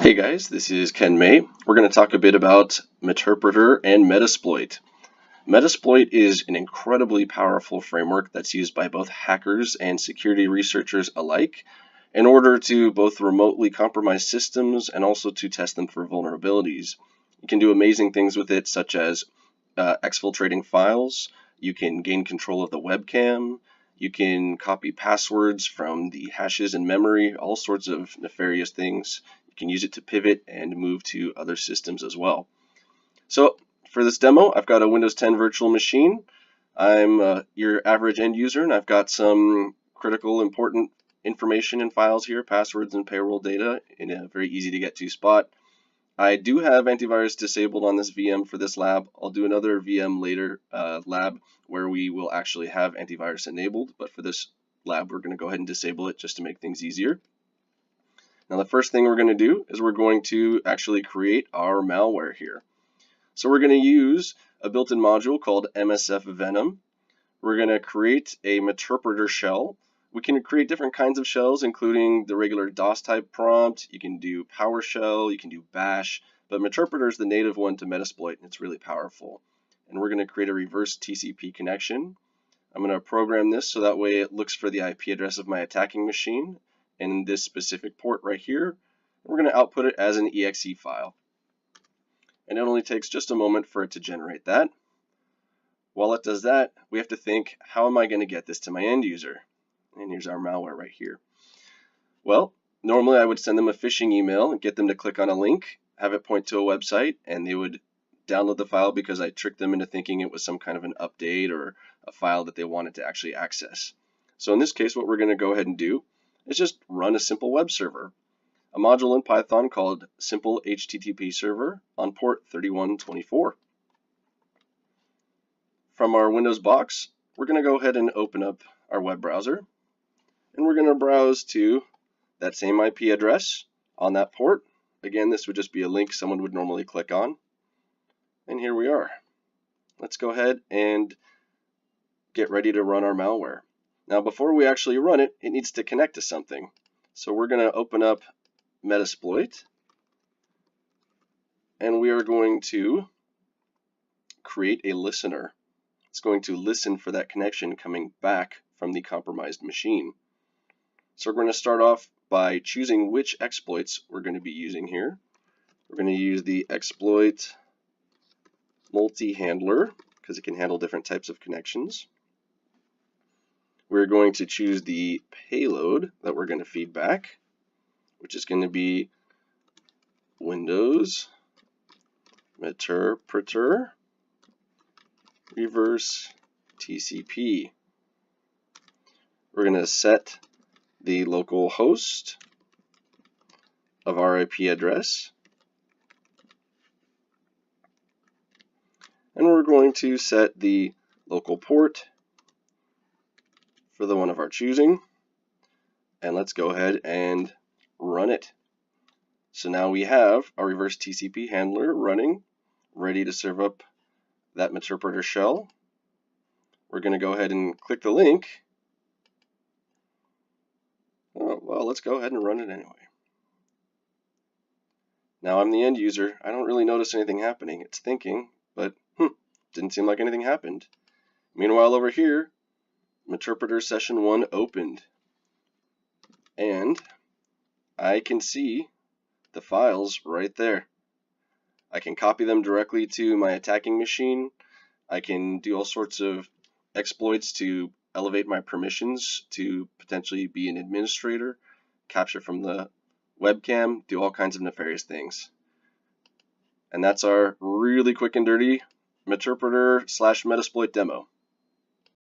Hey guys, this is Ken May. We're going to talk a bit about Meterpreter and Metasploit. Metasploit is an incredibly powerful framework that's used by both hackers and security researchers alike in order to both remotely compromise systems and also to test them for vulnerabilities. You can do amazing things with it, such as exfiltrating files. You can gain control of the webcam. You can copy passwords from the hashes in memory, all sorts of nefarious things. You can use it to pivot and move to other systems as well. So for this demo, I've got a Windows 10 virtual machine. I'm your average end user, and I've got some critical, important information and files here, passwords and payroll data, in a very easy to get to spot. I do have antivirus disabled on this VM for this lab. I'll do another VM later lab where we will actually have antivirus enabled, but for this lab we're going to go ahead and disable it just to make things easier. Now the first thing we're going to do is we're going to actually create our malware here. So we're going to use a built-in module called MSF Venom. We're going to create a Meterpreter shell. We can create different kinds of shells, including the regular DOS type prompt. You can do PowerShell, you can do Bash, but Meterpreter is the native one to Metasploit, and it's really powerful. And we're going to create a reverse TCP connection. I'm going to program this so that way it looks for the IP address of my attacking machine in this specific port right here. We're going to output it as an exe file. And it only takes just a moment for it to generate that. While it does that, we have to think, how am I going to get this to my end user? And here's our malware right here. Well, normally I would send them a phishing email and get them to click on a link, have it point to a website, and they would download the file because I tricked them into thinking it was some kind of an update or a file that they wanted to actually access. So in this case, what we're going to go ahead and do is just run a simple web server, a module in Python called simple HTTP server on port 3124. From our Windows box, we're going to go ahead and open up our web browser, and we're going to browse to that same IP address on that port. Again, this would just be a link someone would normally click on. And here we are. Let's go ahead and get ready to run our malware. Now, before we actually run it, it needs to connect to something. So we're going to open up Metasploit, and we are going to create a listener. It's going to listen for that connection coming back from the compromised machine. So we're going to start off by choosing which exploits we're going to be using here. We're going to use the exploit multi-handler because it can handle different types of connections. We're going to choose the payload that we're going to feed back, which is going to be Windows Meterpreter reverse TCP. We're going to set the local host of our IP address, and we're going to set the local port for the one of our choosing, and let's go ahead and run it. So now we have our reverse TCP handler running, ready to serve up that Meterpreter shell. We're going to go ahead and click the link. Oh, well, let's go ahead and run it anyway. Now I'm the end user. I don't really notice anything happening. It's thinking, but didn't seem like anything happened. Meanwhile, over here, Meterpreter session 1 opened, and I can see the files right there. I can copy them directly to my attacking machine. I can do all sorts of exploits to elevate my permissions to potentially be an administrator, capture from the webcam, do all kinds of nefarious things. And that's our really quick and dirty Meterpreter / Metasploit demo.